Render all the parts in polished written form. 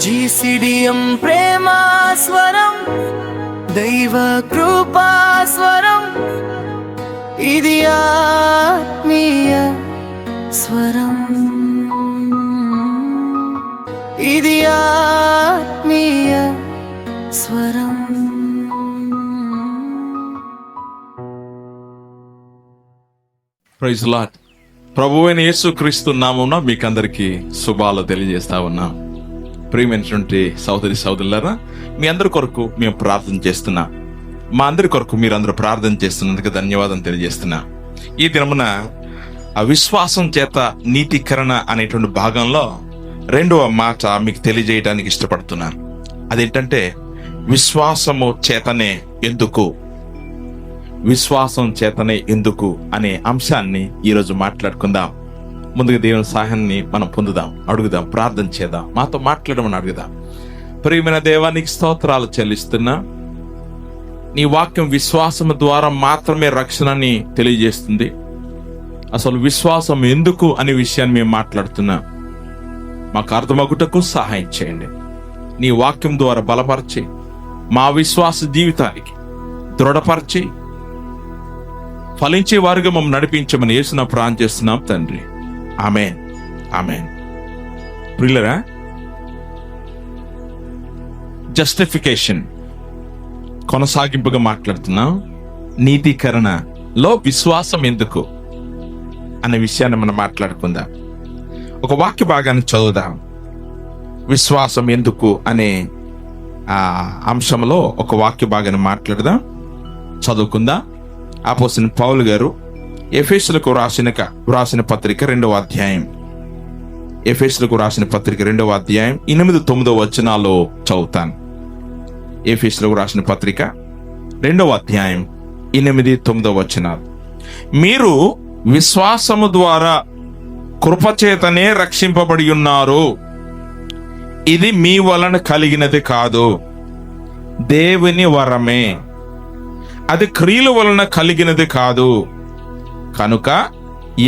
జీసిడియం ప్రేమా స్వరం, దైవ కృపా స్వరం, ఇది ఆత్మీయ స్వరం, ఇది ఆత్మీయ స్వరం. Praise Lord. ప్రభువైన యేసుక్రీస్తు నామమున మీకందరికీ శుభాలు తెలియజేస్తా ఉన్నాం. ప్రియమైనటువంటి సహోదరి సహోదరులారా, మీ అందరి కొరకు మేము ప్రార్థన చేస్తున్నా. మా అందరి కొరకు మీరందరూ ప్రార్థన చేస్తున్నందుకు ధన్యవాదం తెలియజేస్తున్నా. ఈ దినమున విశ్వాసం చేత నీతీకరణ అనేటువంటి భాగంలో రెండవ మాట మీకు తెలియజేయడానికి ఇష్టపడుతున్నాను. అదేంటంటే విశ్వాసము చేతనే ఎందుకు, విశ్వాసం చేతనే ఎందుకు అనే అంశాన్ని ఈరోజు మాట్లాడుకుందాం. ముందుగా దేవుని సహాయాన్ని మనం పొందుదాం, అడుగుదాం, ప్రార్థన చేద్దాం, మాతో మాట్లాడమని అడుగుదాం. ప్రియమైన దేవానికి స్తోత్రాలు చెల్లిస్తున్నా. నీ వాక్యం విశ్వాసం ద్వారా మాత్రమే రక్షణని తెలియజేస్తుంది. అసలు విశ్వాసం ఎందుకు అనే విషయాన్ని మేము మాట్లాడుతున్నాం. మాకు అర్థమగుటకు సహాయం చేయండి. నీ వాక్యం ద్వారా బలపరిచి మా విశ్వాస జీవితానికి దృఢపరిచి ఫలించే వారుగా మమ్మల్ని నడిపించమని యేసున ప్రార్థన చేస్తున్నాం తండ్రి. ఆమేన్, ఆమేన్. ప్రియులరా, జస్టిఫికేషన్ కొనసాగింపుగా మాట్లాడుతున్నాం. నీతీకరణలో విశ్వాసం ఎందుకు అనే విషయాన్ని మనం మాట్లాడుకుందాం. ఒక వాక్య భాగాన్ని చదువుదాం. విశ్వాసం ఎందుకు అనే అంశంలో ఒక వాక్య భాగాన్ని మాట్లాడదాం, చదువుకుందాం. అపోస్తలుడైన పౌలు గారు ఎఫెసీయులకు రాసిన పత్రిక 2వ అధ్యాయం, ఎఫెసీయులకు రాసిన పత్రిక 2వ అధ్యాయం 8-9 వచనాల్లో చదువుతాను. ఎఫెసీయులకు రాసిన పత్రిక 2వ అధ్యాయం 8-9 వచనాలు. మీరు విశ్వాసము ద్వారా కృపచేతనే రక్షింపబడి ఉన్నారు. ఇది మీ వలన కలిగినది కాదు, దేవుని వరమే. అది క్రియల వలన కలిగినది కాదు, కనుక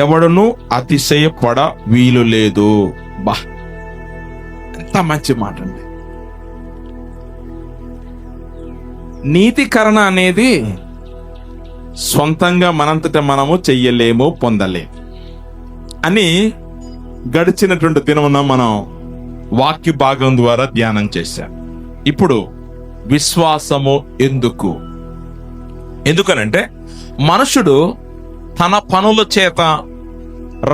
ఎవడును అతిశయపడ వీలు లేదు. బా, ఎంత మంచి మాట అండి. నీతికరణ అనేది సొంతంగా మనంతట మనము చెయ్యలేము, పొందలేము అని గడిచినటువంటి దినమున మనం వాక్య భాగం ద్వారా ధ్యానం చేశాం. ఇప్పుడు విశ్వాసము ఎందుకనంటే మనుషుడు తన పనుల చేత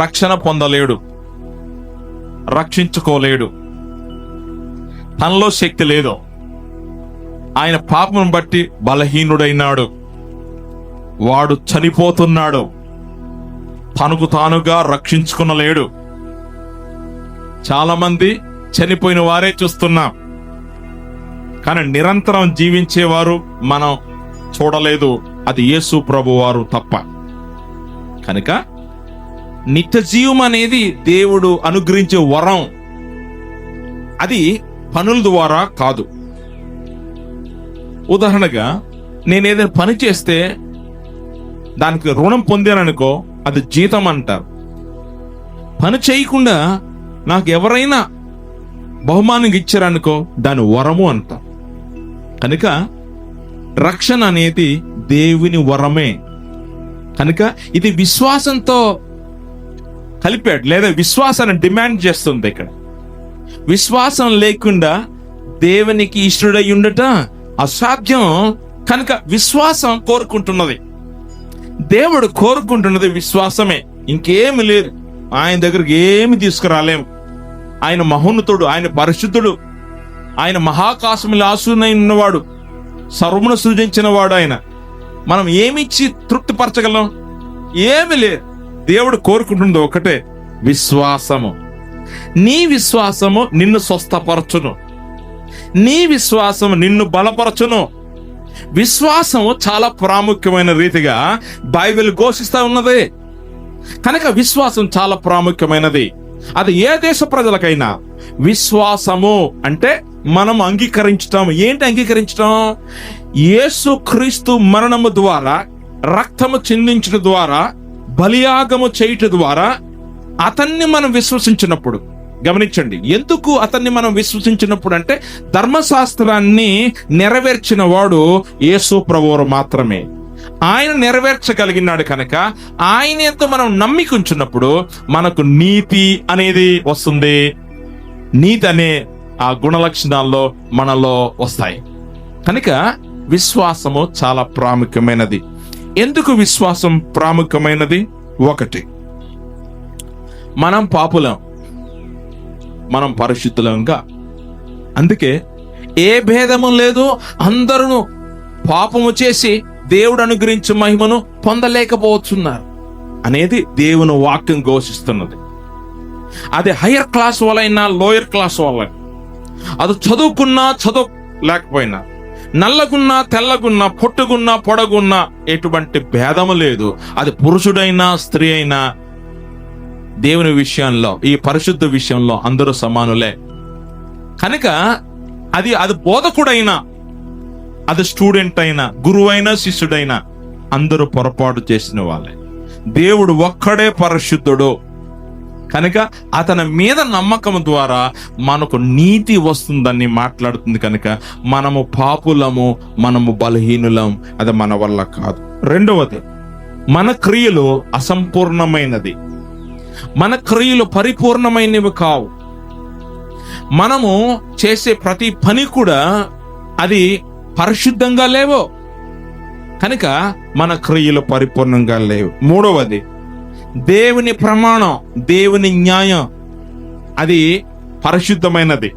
రక్షణ పొందలేడు, రక్షించుకోలేడు. తనలో శక్తి లేదు. ఆయన పాపం బట్టి బలహీనుడైనాడు. వాడు చనిపోతున్నాడు, తనకు తానుగా రక్షించుకునలేడు. చాలా మంది చనిపోయిన వారే చూస్తున్నాం, కానీ నిరంతరం జీవించేవారు మనం చూడలేదు. అది యేసు ప్రభు వారు తప్ప. కనుక నిత్య జీవం అనేది దేవుడు అనుగ్రహించే వరం. అది పనుల ద్వారా కాదు. ఉదాహరణగా నేను ఏదైనా పని చేస్తే దానికి రుణం పొందాననుకో, అది జీతం అంటారు. పని చేయకుండా నాకు ఎవరైనా బహుమానంగా ఇచ్చారనుకో, దాని వరము అంటారు. కనుక రక్షణ అనేది దేవుని వరమే. కనుక ఇది విశ్వాసంతో కలిపాడు, లేదా విశ్వాసాన్ని డిమాండ్ చేస్తుంది. ఇక్కడ విశ్వాసం లేకుండా దేవునికి ఇష్టడై ఉండట అసాధ్యం. కనుక విశ్వాసం కోరుకుంటున్నది, దేవుడు కోరుకుంటున్నది విశ్వాసమే, ఇంకేమి లేదు. ఆయన దగ్గరికి ఏమి తీసుకురాలేము. ఆయన మహోన్నతుడు, ఆయన పరిశుద్ధుడు, ఆయన మహాకాశముల ఆశునై ఉన్నవాడు, సర్వమును సృజించిన వాడు. ఆయన మనం ఏమిచ్చి తృప్తిపరచగలం? ఏమి లేదు. దేవుడు కోరుకుంటుంది ఒకటే, విశ్వాసము. నీ విశ్వాసము నిన్ను స్వస్థపరచును, నీ విశ్వాసము నిన్ను బలపరచును. విశ్వాసము చాలా ప్రాముఖ్యమైన రీతిగా బైబిల్ ఘోషిస్తా ఉన్నది. కనుక విశ్వాసం చాలా ప్రాముఖ్యమైనది. అది ఏ దేశ ప్రజలకైనా విశ్వాసము అంటే మనం అంగీకరించటం. ఏంటి అంగీకరించటం? యేసు క్రీస్తు మరణము ద్వారా, రక్తము చిందించడం ద్వారా, బలియాగము చేయటం ద్వారా అతన్ని మనం విశ్వసించినప్పుడు, గమనించండి, ఎందుకు అతన్ని మనం విశ్వసించినప్పుడు అంటే ధర్మశాస్త్రాన్ని నెరవేర్చిన వాడు యేసు ప్రభువు మాత్రమే. ఆయన నెరవేర్చగలిగినాడు కనుక ఆయన ఎంతో మనం నమ్మికుంచున్నప్పుడు మనకు నీతి అనేది వస్తుంది. నీతి అనే ఆ గుణ లక్షణాల్లో మనలో వస్తాయి. కనుక విశ్వాసము చాలా ప్రాముఖ్యమైనది. ఎందుకు విశ్వాసం ప్రాముఖ్యమైనది? ఒకటి, మనం పాపులం, మనం పరిశుద్ధులంగా. అందుకే ఏ భేదము లేదు, అందరూ పాపము చేసి దేవుడు అనుగ్రహించే మహిమను పొందలేకపోతున్నారు అనేది దేవుని వాక్యం ఘోషిస్తున్నది. అది హయ్యర్ క్లాస్ వాళ్ళైనా లోయర్ క్లాస్ వాళ్ళైనా, అది చదువుకున్నా చదువు లేకపోయినా, నల్లగున్నా తెల్లగున్నా, పొట్టుగున్నా పొడగున్నా ఎటువంటి భేదము లేదు. అది పురుషుడైనా స్త్రీ అయినా దేవుని విషయంలో, ఈ పరిశుద్ధ విషయంలో అందరూ సమానులే. కనుక అది బోధకుడైనా, అది స్టూడెంట్ అయినా, గురువైనా శిష్యుడైనా అందరూ పొరపాటు చేసిన వాళ్ళే. దేవుడు ఒక్కడే పరిశుద్ధుడు కనుక అతని మీద నమ్మకం ద్వారా మనకు నీతి వస్తుందని మాట్లాడుతుంది. కనుక మనము పాపులము, మనము బలహీనులం, అది మన వల్ల కాదు. రెండవది, మన క్రియలు అసంపూర్ణమైనది, మన క్రియలు పరిపూర్ణమైనవి కావు. మనము చేసే ప్రతి పని కూడా అది పరిశుద్ధంగా లేవు కనుక మన క్రియలు పరిపూర్ణంగా లేవు. మూడవది, దేవుని ప్రమాణం, దేవుని న్యాయం అది పరిశుద్ధమైనది,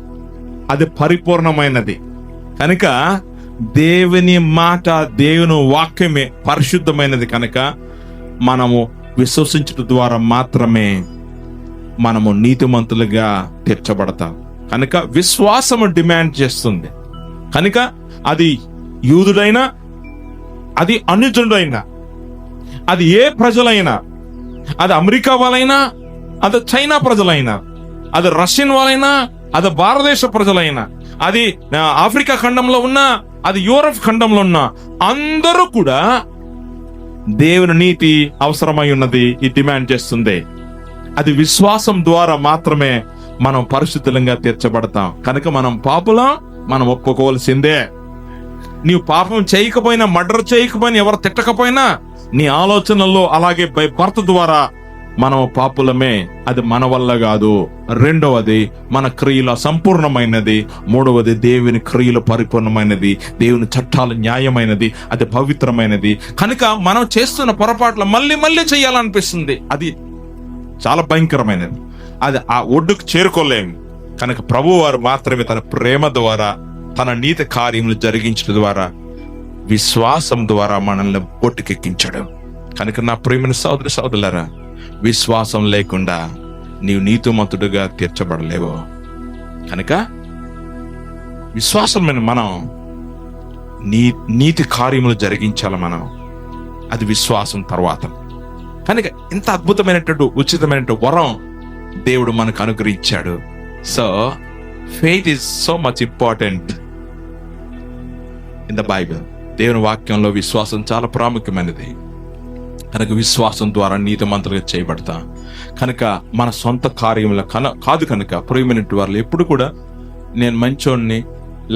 అది పరిపూర్ణమైనది. కనుక దేవుని మాట, దేవుని వాక్యమే పరిశుద్ధమైనది. కనుక మనము విశ్వసించడం ద్వారా మాత్రమే మనము నీతిమంతులుగా తీర్చబడతాం. కనుక విశ్వాసము డిమాండ్ చేస్తుంది. కనుక అది యూదుడైనా, అది అన్యజనుడైనా, అది ఏ ప్రజలైనా, అది అమెరికా వాళ్ళైనా, అది చైనా ప్రజలైనా, అది రష్యన్ వాళ్ళైనా, అది భారతదేశ ప్రజలైనా, అది ఆఫ్రికా ఖండంలో ఉన్న, అది యూరప్ ఖండంలో ఉన్న అందరూ కూడా దేవుని నీతి అవసరమై ఉన్నది, ఈ డిమాండ్ చేస్తుంది. అది విశ్వాసం ద్వారా మాత్రమే మనం పరిశుద్ధంగా తీర్చబడతాం. కనుక మనం పాపులం, మనం ఒప్పుకోవాల్సిందే. నీవు పాపం చేయకపోయినా, మర్డర్ చేయకపోయినా, ఎవరు తిట్టకపోయినా, నీ ఆలోచనల్లో అలాగే భర్త ద్వారా మనం పాపులమే, అది మన వల్ల కాదు. రెండవది, మన క్రియలు అసంపూర్ణమైనది. మూడవది, దేవుని క్రియలు పరిపూర్ణమైనది, దేవుని చట్టాలు న్యాయమైనది, అది పవిత్రమైనది. కనుక మనం చేస్తున్న పొరపాట్లు మళ్ళీ మళ్ళీ చేయాలనిపిస్తుంది, అది చాలా భయంకరమైనది, అది ఆ ఒడ్డుకు చేరుకోలేము. కనుక ప్రభు వారు మాత్రమే తన ప్రేమ ద్వారా, తన నీతి కార్యములు జరిగించడం ద్వారా, విశ్వాసం ద్వారా మనల్ని ఒట్టుకెక్కించడం. కనుక నా ప్రియమైన సోదరి సోదరులారా, విశ్వాసం లేకుండా నీవు నీతిమంతుడుగా తీర్చబడలేవు. కనుక విశ్వాసమైన మనం నీతి కార్యములు జరిగించాలి మనం, అది విశ్వాసం తర్వాత. కనుక ఇంత అద్భుతమైనటువంటి ఉచితమైనటువంటి వరం దేవుడు మనకు అనుగ్రహించాడు. So faith is so much important in the Bible. దేవుని వాక్యంలో విశ్వాసం చాలా ప్రాముఖ్యమైనది. కనుక విశ్వాసం ద్వారా నీతిమంతులుగా చేయబడతాం. కనుక మన సొంత కార్యముల కాదు. కనుక ప్రియమైనటువంటి వాళ్ళు ఎప్పుడు కూడా నేను మంచోడిని,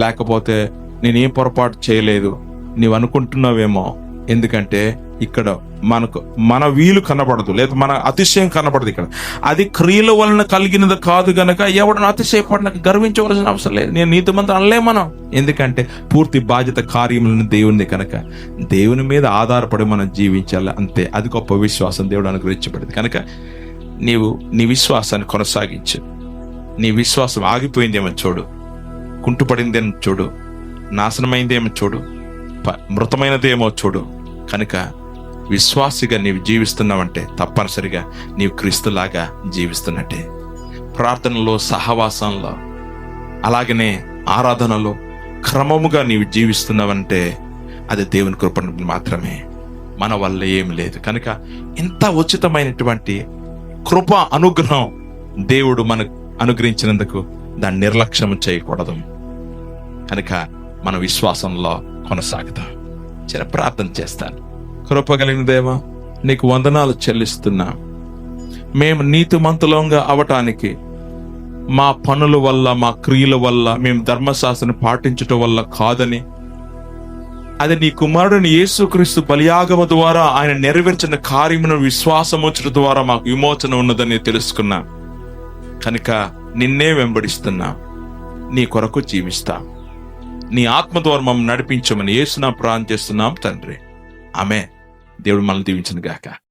లేకపోతే నేనేం పొరపాటు చేయలేదు నీవు అనుకుంటున్నావేమో. ఎందుకంటే ఇక్కడ మన వీలు కనబడదు, లేదా మన అతిశయం కనబడదు. ఇక్కడ అది క్రియల వలన కలిగినది కాదు. గనక ఎవడన్నా అతిశయపడిన గర్వించవలసిన అవసరం లేదు. నేను నీతిమంతుడు అనలే మనం. ఎందుకంటే పూర్తి బాధ్యత కార్యములను దేవునిది. కనుక దేవుని మీద ఆధారపడి మనం జీవించాలి, అంతే. అది గొప్ప విశ్వాసం దేవుడు అనుగ్రహించబడింది. కనుక నీవు నీ విశ్వాసాన్ని కొనసాగించు. నీ విశ్వాసం ఆగిపోయిందేమో చూడు, కుంటుపడిందేమో చూడు, నాశనమైందేమో చూడు, మృతమైనదేమో చూడు. కనుక విశ్వాసిగా నీవు జీవిస్తున్నావంటే తప్పనిసరిగా నీవు క్రీస్తులాగా జీవిస్తున్నట్టే. ప్రార్థనలో, సహవాసంలో, అలాగనే ఆరాధనలో క్రమముగా నీవు జీవిస్తున్నావంటే అది దేవుని కృప మాత్రమే, మన వల్ల ఏం లేదు. కనుక ఇంత ఉచితమైనటువంటి కృప అనుగ్రహం దేవుడు మనకు అనుగ్రహించినందుకు దాన్ని నిర్లక్ష్యం చేయకూడదు. కనుక మన విశ్వాసంలో కొనసాగుతాం. చిన్న ప్రార్థన చేస్తాను. కృప కలిగిన దేవా, నీకు వందనాలు చెల్లిస్తున్నా. మేము నీతిమంతులంగా అవటానికి మా పనుల వల్ల, మా క్రియల వల్ల, మేము ధర్మశాస్త్రాన్ని పాటించటం వల్ల కాదని, అది నీ కుమారుని యేసుక్రీస్తు బలియాగము ద్వారా ఆయన నెరవేర్చిన కార్యమును విశ్వాసం ఉంచడం ద్వారా మాకు విమోచన ఉన్నదని తెలుసుకున్నా. కనుక నిన్నే వెంబడిస్తున్నా, నీ కొరకు జీవిస్తా. నీ ఆత్మ ద్వారా మమ్మల్ని నడిపించమని యేసునామమున ప్రార్థన చేస్తున్నాం తండ్రి. ఆమేన్. దేవుడు మనల్ని దీవించును గాక.